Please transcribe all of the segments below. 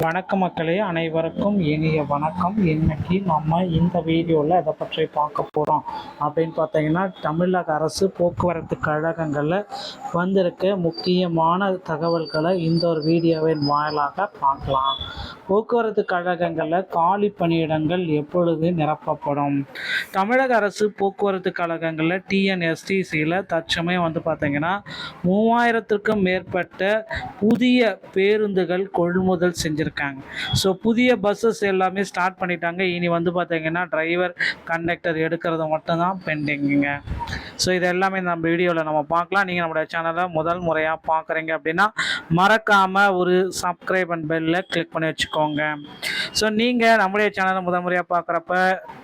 வணக்க மக்களே, அனைவருக்கும் இனிய வணக்கம். இன்னைக்கு நம்ம இந்த வீடியோவில் எதை பற்றி பார்க்க போகிறோம் அப்படின்னு பார்த்தீங்கன்னா, தமிழக அரசு போக்குவரத்து கழகங்களில் வந்திருக்க முக்கியமான தகவல்களை இந்த ஒரு வீடியோவின் வாயிலாக பார்க்கலாம். போக்குவரத்து கழகங்களில் காலி பணியிடங்கள் எப்பொழுது நிரப்பப்படும்? தமிழக அரசு போக்குவரத்து கழகங்களில் டிஎன்எஸ்டிசியில் தற்சமயம் பார்த்தீங்கன்னா 3000க்கும் மேற்பட்ட புதிய பேருந்துகள் கொள்முதல் செஞ்சுருக்காங்க. ஸோ புதிய பஸ்ஸஸ் எல்லாமே ஸ்டார்ட் பண்ணிட்டாங்க. இனி பார்த்தீங்கன்னா டிரைவர் கண்டக்டர் எடுக்கிறது மட்டும்தான் பெண்டிங்குங்க. ஸோ இது எல்லாமே நம்ம வீடியோவில் நம்ம பார்க்கலாம். நீங்கள் நம்மளுடைய சேனலை முதல் முறையாக பார்க்குறீங்க அப்படின்னா மறக்காமல் ஒரு சப்ஸ்கிரைப் அண்ட் பெல்லை கிளிக் பண்ணி வச்சுக்கோங்க. ஸோ நீங்கள் நம்முடைய சேனலை முதல் முறையாக பார்க்குறப்ப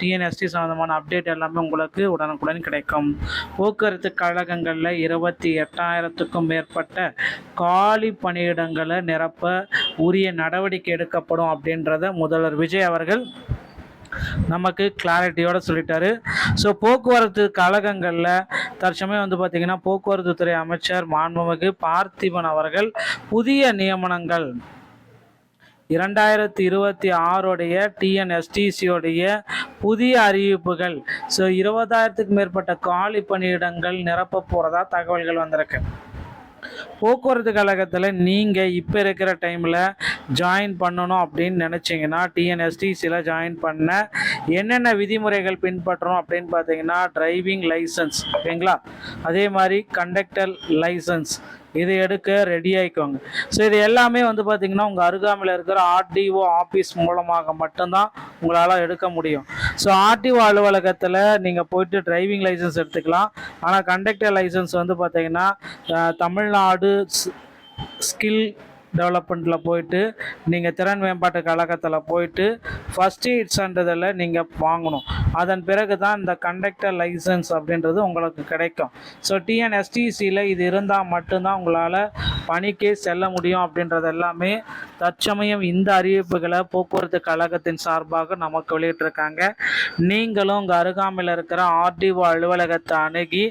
டிஎன்எஸ்டி சம்மந்தமான அப்டேட் எல்லாமே உங்களுக்கு உடனுக்குடன் கிடைக்கும். போக்குவரத்து கழகங்களில் 28,000க்கும் மேற்பட்ட காலி பணியிடங்களை நிரப்ப உரிய நடவடிக்கை எடுக்கப்படும் அப்படின்றத முதல்வர் விஜய் அவர்கள் நமக்கு கிளாரிட்டியோட சொல்லிட்டாரு. ஸோ போக்குவரத்து கழகங்களில் தற்சமயம் பார்த்திங்கன்னா போக்குவரத்து துறை அமைச்சர் மாண்புமிகு பார்த்திபன் அவர்கள் புதிய நியமனங்கள் 2026 டிஎன்எஸ்டிசியோடைய புதிய அறிவிப்புகள். ஸோ 20,000க்கும் மேற்பட்ட காலி பணியிடங்கள் நிரப்ப போகிறதா தகவல்கள் வந்திருக்கு. போக்குவரத்து கழகத்தில் நீங்கள் இப்போ இருக்கிற டைமில் ஜாயின் பண்ணணும் அப்படின்னு நினச்சிங்கன்னா டிஎன்எஸ்டிசியில் ஜாயின் பண்ண என்னென்ன விதிமுறைகள் பின்பற்றணும் அப்படின்னு பார்த்தீங்கன்னா, டிரைவிங் லைசன்ஸ் ஓகேங்களா, அதே மாதிரி கண்டக்டர் லைசன்ஸ் இது எடுக்க ரெடி ஆகிக்கோங்க. ஸோ இது எல்லாமே பார்த்திங்கன்னா உங்கள் அருகாமையில் இருக்கிற ஆர்டிஓ ஆஃபீஸ் மூலமாக மட்டும்தான் உங்களால் எடுக்க முடியும். ஸோ ஆர்டிஓ அலுவலகத்தில் நீங்கள் போயிட்டு டிரைவிங் லைசன்ஸ் எடுத்துக்கலாம். ஆனால் கண்டக்டர் லைசன்ஸ் பார்த்திங்கன்னா தமிழ்நாடு ஸ்கில் டெவலப்மெண்ட்டில் போயிட்டு நீங்கள் திறன் மேம்பாட்டு கழகத்தில் போயிட்டு ஃபஸ்ட் எய்ட் சான்றிதழை நீங்கள் வாங்கணும். அதன் பிறகு தான் இந்த கண்டக்டர் லைசன்ஸ் அப்படின்றது உங்களுக்கு கிடைக்கும். ஸோ டிஎன்எஸ்டிசியில் இது இருந்தால் மட்டும்தான் உங்களால் பணிக்கே செல்ல முடியும் அப்படின்றது எல்லாமே தற்சமயம் இந்த அறிவிப்புகளை போக்குவரத்து கழகத்தின் சார்பாக நமக்கு வெளியிட்டிருக்காங்க. நீங்களும் உங்கள் அருகாமையில் இருக்கிற ஆர்டிஓ அலுவலகத்தை அணுகி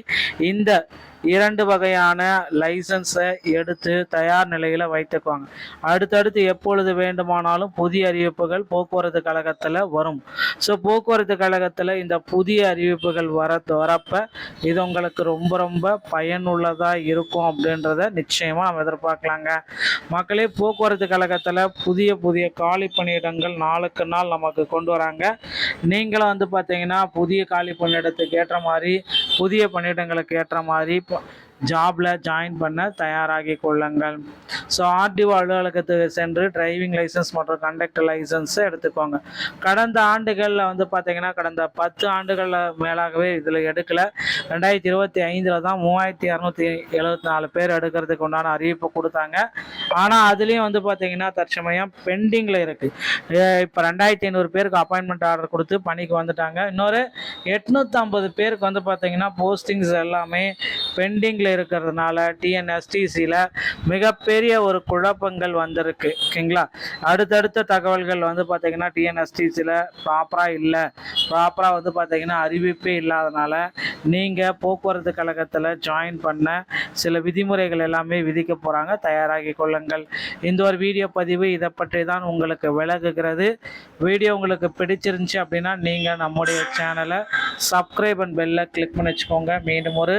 இந்த 2 வகையான லைசன்ஸை எடுத்து தயார் நிலையில் வைத்துக்குவாங்க. அடுத்தடுத்து எப்பொழுது வேண்டுமானாலும் புதிய அறிவிப்புகள் போக்குவரத்து கழகத்தில் வரும். ஸோ போக்குவரத்து கழகத்தில் இந்த புதிய அறிவிப்புகள் வரப்ப இது உங்களுக்கு ரொம்ப ரொம்ப பயனுள்ளதாக இருக்கும் அப்படின்றத நிச்சயமாக நம்ம எதிர்பார்க்கலாங்க. மக்களே, போக்குவரத்து கழகத்தில் புதிய காலி பணியிடங்கள் நாளுக்கு நாள் நமக்கு கொண்டு வராங்க. நீங்களும் பார்த்தீங்கன்னா புதிய காலி பணியிடத்துக்கு ஏற்ற மாதிரி புதிய பணியிடங்களுக்கு ஏற்ற மாதிரி ஜாபில் ஜாயின் பண்ண தயாராகி கொள்ளுங்கள். ஸோ ஆர்டிஓ அலுவலகத்துக்கு சென்று டிரைவிங் லைசன்ஸ் மற்றும் கண்டக்டர் லைசன்ஸை எடுத்துக்கோங்க. கடந்த ஆண்டுகளில் பார்த்தீங்கன்னா கடந்த 10 ஆண்டுகளில் மேலாகவே இதில் எடுக்கலை. 2025 தான் 3274 பேர் எடுக்கிறதுக்கு உண்டான அறிவிப்பு கொடுத்தாங்க. ஆனால் அதுலேயும் பார்த்தீங்கன்னா தற்சமயம் பெண்டிங்கில் இருக்குது. இப்போ 2500 பேருக்கு அப்பாயின்மெண்ட் ஆர்டர் கொடுத்து பணிக்கு வந்துட்டாங்க. இன்னொரு 850 பேருக்கு பார்த்தீங்கன்னா போஸ்டிங்ஸ் எல்லாமே பெண்டிங்கில் இருக்கிறதுனால டிஎன்எஸ்டிசியில் மிகப்பெரிய ஒரு குழப்பங்கள் வந்திருக்கு. ஓகேங்களா, அடுத்தடுத்த தகவல்கள் பார்த்தீங்கன்னா டிஎன்எஸ்டிசியில் ப்ராப்பராக பார்த்தீங்கன்னா அறிவிப்பே இல்லாதனால நீங்கள் போக்குவரத்து கழகத்தில் ஜாயின் பண்ண சில விதிமுறைகள் எல்லாமே விதிக்க போகிறாங்க. தயாராகி கொள்ளுங்கள். இந்த ஒரு வீடியோ பதிவு இதை பற்றி தான் உங்களுக்கு விளக்குகிறது. வீடியோ உங்களுக்கு பிடிச்சிருந்துச்சு அப்படின்னா நீங்கள் நம்முடைய சேனலை சப்ஸ்கிரைப் அண்ட் பெல்லை கிளிக் பண்ணி வச்சுக்கோங்க. மீண்டும் ஒரு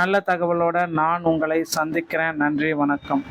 நல்ல தகவலோடு நான் உங்களை சந்திக்கிறேன். நன்றி, வணக்கம்.